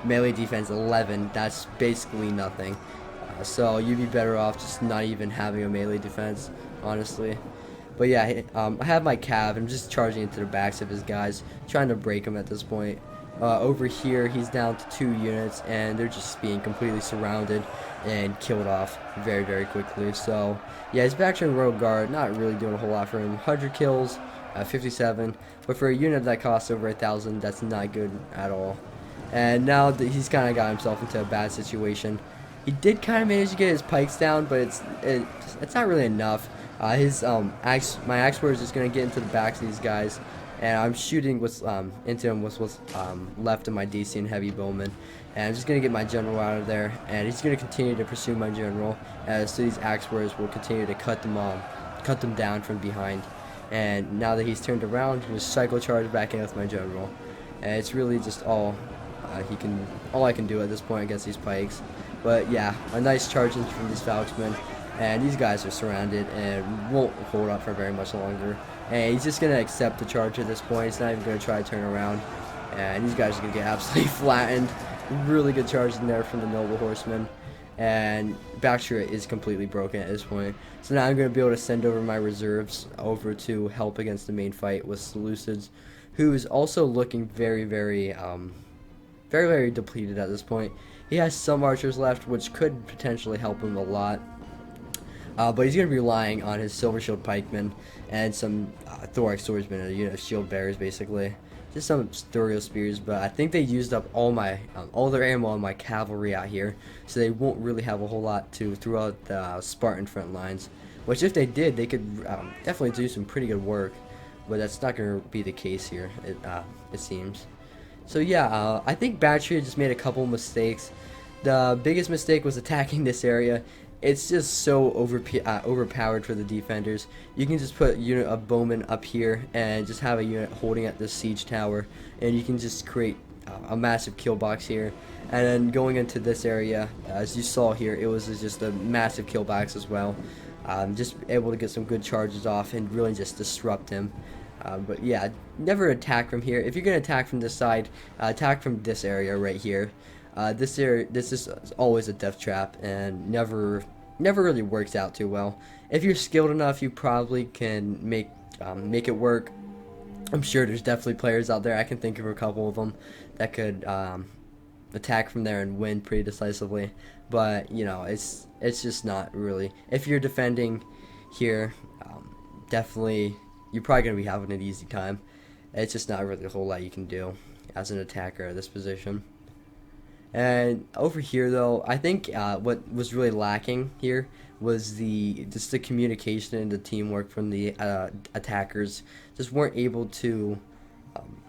Melee defense 11. That's basically nothing. So you'd be better off just not even having a melee defense, honestly. But yeah, I have my cav. I'm just charging into the backs of his guys, trying to break them at this point. Over here, he's down to 2 units, and they're just being completely surrounded and killed off very, very quickly. So, yeah, his backstream royal guard, not really doing a whole lot for him. 100 kills, 57, but for a unit that costs over 1,000, that's not good at all. And now that he's kind of got himself into a bad situation. He did kind of manage to get his pikes down, but it's not really enough. My axe warrior is just going to get into the backs of these guys, and I'm shooting into him with what's left of my DC and heavy bowman, and I'm just going to get my general out of there, and he's going to continue to pursue my general, so these axe warriors will continue to cut them down from behind. And now that he's turned around, he just cycle charge back in with my general, and it's really just all I can do at this point against these pikes. But yeah, a nice charge in from these Falconsmen, and these guys are surrounded and won't hold up for very much longer. And he's just going to accept the charge at this point. He's not even going to try to turn around. And these guys are going to get absolutely flattened. Really good charge in there from the Noble Horsemen. And Bactria is completely broken at this point. So now I'm going to be able to send over my reserves over to help against the main fight with Seleucids, who is also looking very, very depleted at this point. He has some archers left, which could potentially help him a lot. But he's going to be relying on his Silver Shield Pikemen and some Thorax Swordsmen, a unit of shield bearers, basically. Just some Thurio Spears, but I think they used up all their ammo on my cavalry out here, so they won't really have a whole lot to throw out the Spartan front lines. Which, if they did, they could definitely do some pretty good work, but that's not going to be the case here, it seems. So yeah, I think Bactria just made a couple mistakes. The biggest mistake was attacking this area. It's just so overpowered for the defenders. You can just put a unit of bowmen up here and just have a unit holding at the siege tower, and you can just create a massive kill box here. And then going into this area, as you saw here, it was just a massive kill box as well. Just able to get some good charges off and really just disrupt him. But yeah, never attack from here. If you're going to attack from this side, attack from this area right here. This is always a death trap and never really works out too well. If you're skilled enough, you probably can make it work. I'm sure there's definitely players out there. I can think of a couple of them that could attack from there and win pretty decisively. But you know, it's just not really. If you're defending here, definitely you're probably gonna be having an easy time. It's just not really a whole lot you can do as an attacker at this position. And over here, though, I think what was really lacking here was just the communication and the teamwork from the attackers. Just weren't able to um,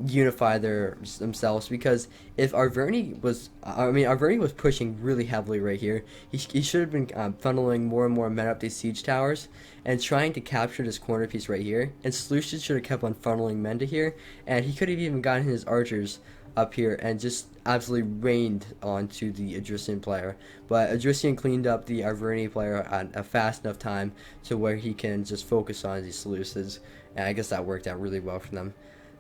unify themselves, because if Arverni was, Arverni was pushing really heavily right here. He should have been funneling more and more men up these siege towers and trying to capture this corner piece right here. And Seleucid should have kept on funneling men to here, and he could have even gotten his archers up here and just absolutely rained onto the Adrician player. But Adrician cleaned up the Arverni player at a fast enough time to where he can just focus on these Seleucids, and I guess that worked out really well for them.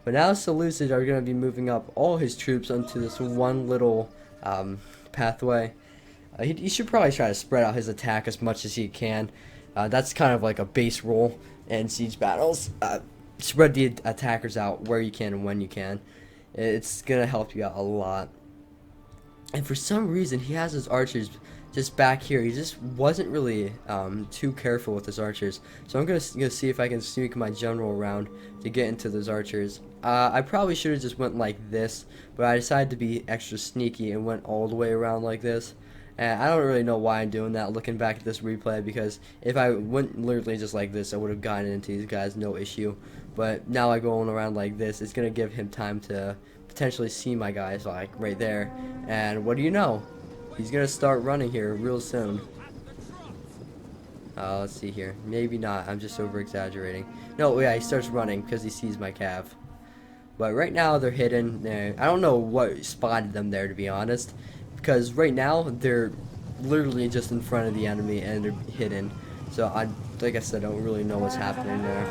But now Seleucids are going to be moving up all his troops onto this one little pathway. He should probably try to spread out his attack as much as he can. That's kind of like a base rule in siege battles. Spread the attackers out where you can and when you can. It's going to help you out a lot. And for some reason, he has his archers just back here. He just wasn't really too careful with his archers. So I'm going to see if I can sneak my general around to get into those archers. I probably should have just went like this, but I decided to be extra sneaky and went all the way around like this. And I don't really know why I'm doing that looking back at this replay, because if I went literally just like this, I would have gotten into these guys no issue. But now I going around like this, it's going to give him time to potentially see my guys like right there. And what do you know? He's going to start running here real soon. Let's see here. Maybe not. I'm just over exaggerating. No, yeah, he starts running because he sees my cav. But right now they're hidden. I don't know what spotted them there, to be honest. Because right now they're literally just in front of the enemy and they're hidden. So like I said, I don't really know what's happening there.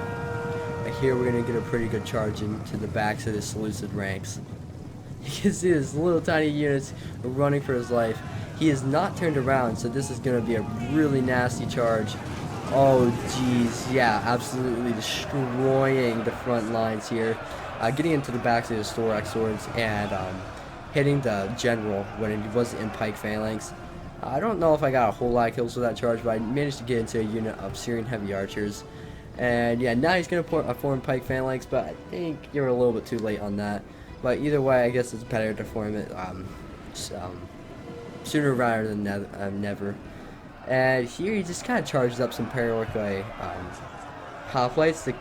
But here we're going to get a pretty good charge into the backs of the Seleucid ranks. You can see this little tiny units running for his life. He is not turned around, so this is going to be a really nasty charge. Oh, jeez. Yeah, absolutely destroying the front lines here. Getting into the backs of the Storax swords and hitting the general when it was in pike phalanx. I don't know if I got a whole lot of kills with that charge, but I managed to get into a unit of Syrian heavy archers. And yeah, now he's going to form pike phalanx, but I think you're a little bit too late on that. But either way, I guess it's better to form it sooner rather than never. And here he just kind of charges up some Paraorcai hoplites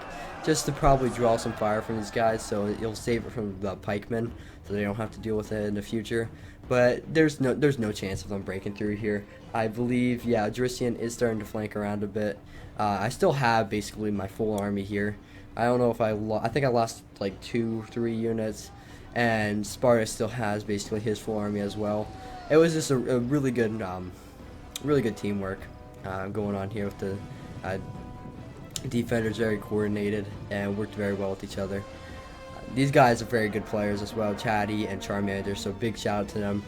just to probably draw some fire from these guys, so you'll save it from the pikemen, so they don't have to deal with it in the future. But there's no chance of them breaking through here. I believe, yeah, Adrician is starting to flank around a bit. I still have basically my full army here. I don't know if I think I lost like 2-3 units, and Sparta still has basically his full army as well. It was just a really good teamwork going on here with the defenders, very coordinated and worked very well with each other. These guys are very good players as well, Chatty and Charmander, so big shout out to them.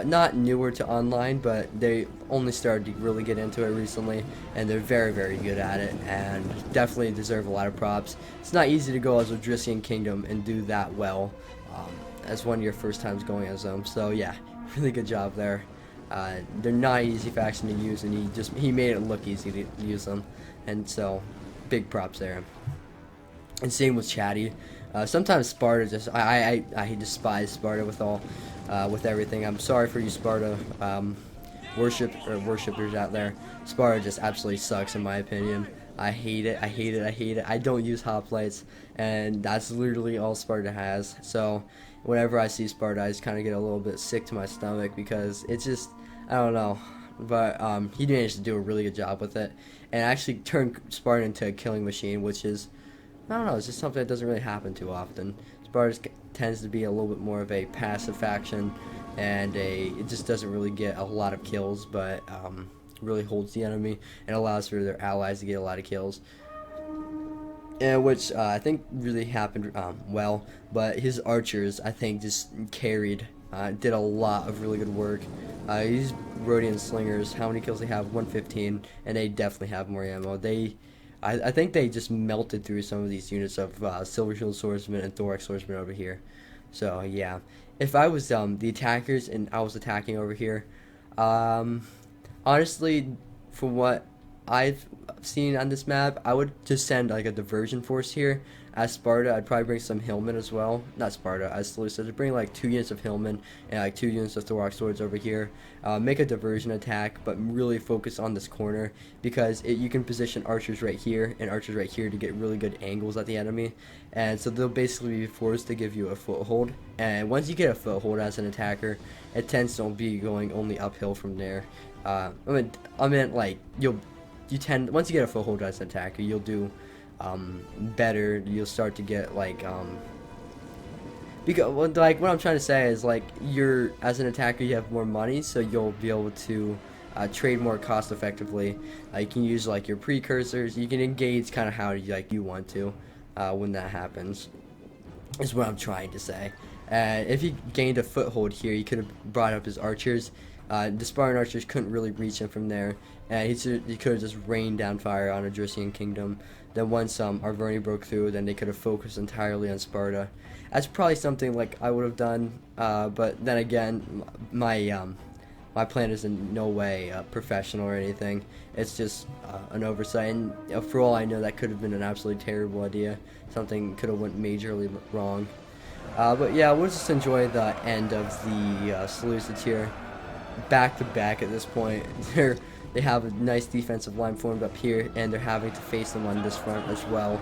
Not newer to online, but they only started to really get into it recently, and they're very, very good at it, and definitely deserve a lot of props. It's not easy to go as Adrician Kingdom and do that well as one of your first times going as them, so yeah, really good job there. They're not an easy faction to use, and he made it look easy to use them, and so big props there. And same with Chatty. Sometimes Sparta just I despise Sparta with everything. I'm sorry for you Sparta worshippers out there. Sparta just absolutely sucks in my opinion. I hate it. I don't use hoplites, and that's literally all Sparta has. So whenever I see Sparta, I just kind of get a little bit sick to my stomach, because it's just, I don't know. But he managed to do a really good job with it, and actually turned Sparta into a killing machine, which is, I don't know, it's just something that doesn't really happen too often. Sparta tends to be a little bit more of a passive faction, and it just doesn't really get a lot of kills, but really holds the enemy and allows for their allies to get a lot of kills. Which I think really happened well, but his archers, I think, just carried did a lot of really good work. These Rhodian slingers, how many kills they have? 115, and they definitely have more ammo. I think they just melted through some of these units of Silver Shield Swordsman and Thorax Swordsman over here. So yeah, if I was the attackers and I was attacking over here, honestly, from what I've seen on this map, I would just send like a diversion force here. As Sparta, I'd probably bring some Hillmen as well. Not Sparta, as Seleucus, I'd bring like 2 units of Hillmen and like 2 units of Thorax Swords over here. Make a diversion attack, but really focus on this corner because you can position archers right here and archers right here to get really good angles at the enemy. And so they'll basically be forced to give you a foothold. And once you get a foothold as an attacker, it tends to be going only uphill from there. I mean, like once you get a foothold as an attacker, you'll do better. You'll start to get like because like what I'm trying to say is like as an attacker you have more money, so you'll be able to trade more cost effectively. You can use like your precursors. You can engage kind of how you want to when that happens. Is what I'm trying to say. If he gained a foothold here, he could have brought up his archers. The Spartan archers couldn't really reach him from there, and he could have just rained down fire on Odrysian Kingdom. Then once Arverni broke through, then they could have focused entirely on Sparta. That's probably something like I would have done, but then again, my plan is in no way professional or anything. It's just an oversight, and for all I know, that could have been an absolutely terrible idea. Something could have went majorly wrong. But yeah, we'll just enjoy the end of the Seleucids here. Back to back at this point. They have a nice defensive line formed up here, and they're having to face them on this front as well.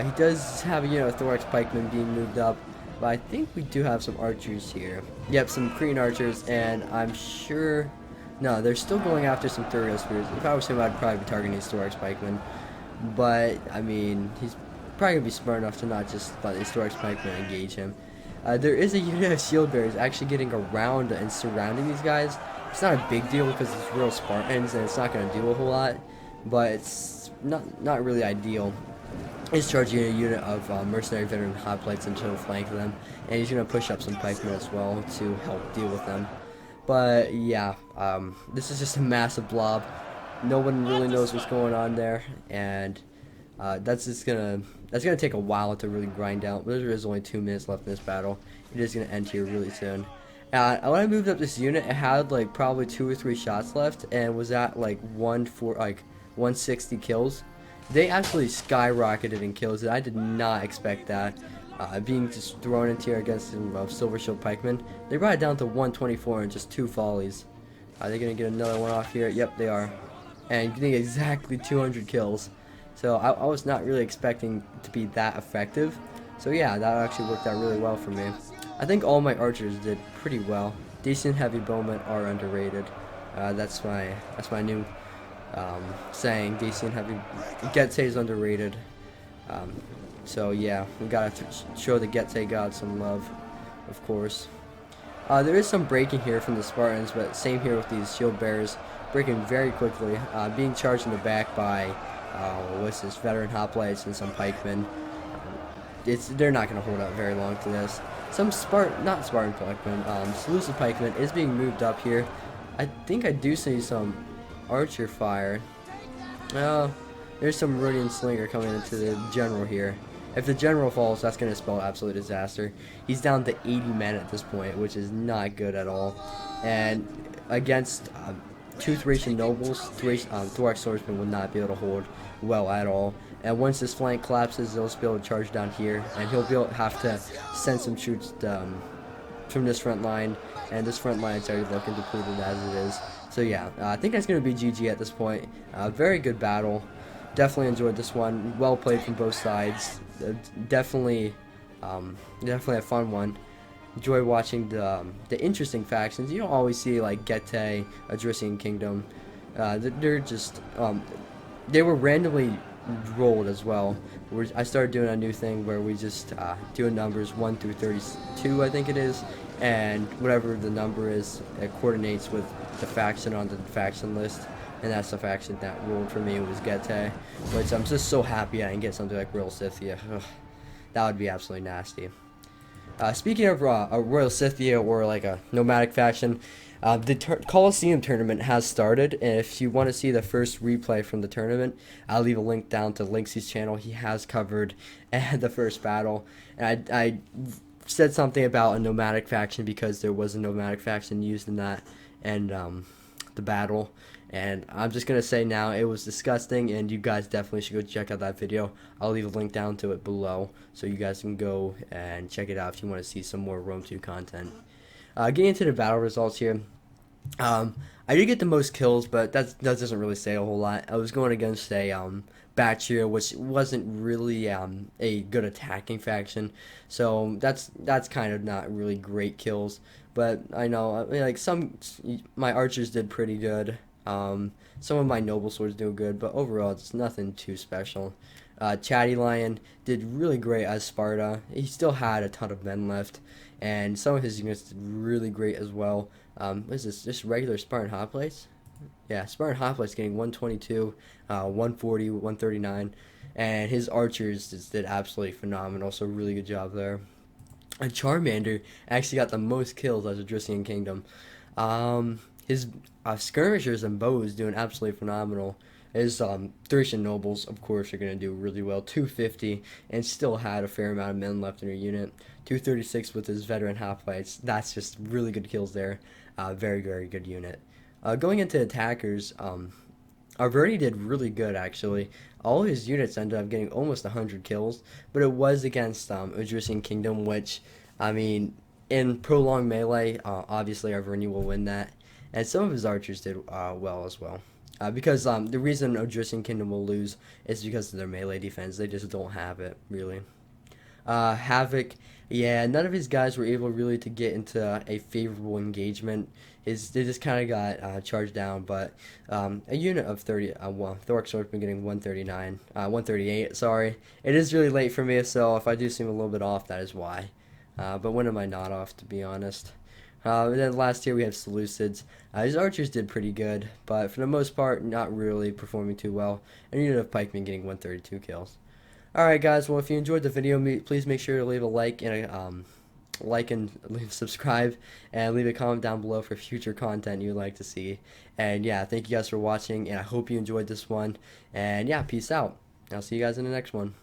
He does have a Thorax pikeman being moved up, but I think we do have some archers here. Yep, some Cretan archers, and I'm sure no, they're still going after some Thurio spears. If I was him, I'd probably be targeting these Thorax pikemen, but I mean, he's probably gonna be smart enough to not just let these Thorax pikemen engage him. There is a unit of shield bearers actually getting around and surrounding these guys. It's not a big deal because it's real Spartans and it's not going to do a whole lot, but it's not really ideal. He's charging a unit of mercenary veteran hoplites into flank them, and he's going to push up some pikemen as well to help deal with them. But yeah, this is just a massive blob. No one really knows what's going on there, and that's gonna take a while to really grind out. But there is only 2 minutes left in this battle. It is gonna end here really soon. When I moved up this unit, it had like probably 2 or 3 shots left, and was at like 160 kills. They actually skyrocketed in kills, and I did not expect that. Being just thrown into here against some Silver Shield pikemen, they brought it down to 124 in just 2 volleys. Are they gonna get another one off here? Yep, they are, and getting exactly 200 kills. So I was not really expecting to be that effective. So yeah, that actually worked out really well for me. I think all my archers did pretty well. Decent heavy bowmen are underrated. That's my new saying. Decent heavy Getae is underrated. So yeah, we gotta show the Getae god some love, of course. There is some breaking here from the Spartans, but same here with these shield bearers, breaking very quickly, being charged in the back by what's this, veteran hoplites and some pikemen. They're not going to hold out very long to this. Some not Spartan pikemen, Seleucid pikemen is being moved up here. I think I do see some archer fire. There's some Rhodian slinger coming into the general here. If the general falls, that's going to spell absolute disaster. He's down to 80 men at this point, which is not good at all. And against 2 Thracian nobles, Thorax swordsman will not be able to hold well at all. And once this flank collapses, they'll be able to charge down here, and he'll have to send some troops from this front line, and this front line is already looking depleted as it is. So yeah, I think that's going to be GG at this point. Very good battle. Definitely enjoyed this one. Well played from both sides. Definitely a fun one. Enjoy watching the interesting factions. You don't always see like Getae, Odrysian Kingdom. They're just they were randomly rolled as well. I started doing a new thing where we just do numbers 1 through 32, I think it is, and whatever the number is, it coordinates with the faction on the faction list, and that's the faction that rolled for me was Getae, which I'm just so happy I didn't get something like Real Scythia. Ugh, that would be absolutely nasty. Speaking of a Royal Scythia or like a nomadic faction, the Coliseum tournament has started, and if you want to see the first replay from the tournament, I'll leave a link down to Linksy's channel. He has covered the first battle, and I said something about a nomadic faction because there was a nomadic faction used in that, and the battle. And I'm just gonna say now, it was disgusting, and you guys definitely should go check out that video. I'll leave a link down to it below, so you guys can go and check it out if you want to see some more Rome 2 content. Getting into the battle results here, I did get the most kills, but that doesn't really say a whole lot. I was going against a Bactria, which wasn't really a good attacking faction, so that's kind of not really great kills. But I know, I mean, like my archers did pretty good. Some of my noble swords do good, but overall it's nothing too special. Chatty Lion did really great as Sparta. He still had a ton of men left, and some of his units did really great as well. What is this? Just regular Spartan Hoplites? Yeah, Spartan Hoplites getting 122, 140, 139, and his archers just did absolutely phenomenal, so really good job there. And Charmander actually got the most kills as a Odrysian Kingdom. His skirmishers and bows doing absolutely phenomenal. His Thracian nobles, of course, are going to do really well. 250, and still had a fair amount of men left in her unit. 236 with his veteran hoplites. That's just really good kills there. Very, very good unit. Going into attackers, Alberti did really good, actually. All his units ended up getting almost 100 kills, but it was against Odrysian Kingdom, which, I mean, in prolonged melee, obviously Arverni will win that. And some of his archers did well as well. Because the reason Odrysian Kingdom will lose is because of their melee defense. They just don't have it, really. Havoc, yeah, none of his guys were able really to get into a favorable engagement. They just kind of got charged down, but a unit of 30, well, Thork Sword's been getting 139, 138, sorry. It is really late for me, so if I do seem a little bit off, that is why. But when am I not off, to be honest? And then last year we have Seleucids. His archers did pretty good, but for the most part, not really performing too well. And a unit of pikemen getting 132 kills. Alright guys, well if you enjoyed the video, please make sure to leave a like and subscribe, and leave a comment down below for future content you'd like to see. And yeah, thank you guys for watching, and I hope you enjoyed this one. And yeah, peace out. I'll see you guys in the next one.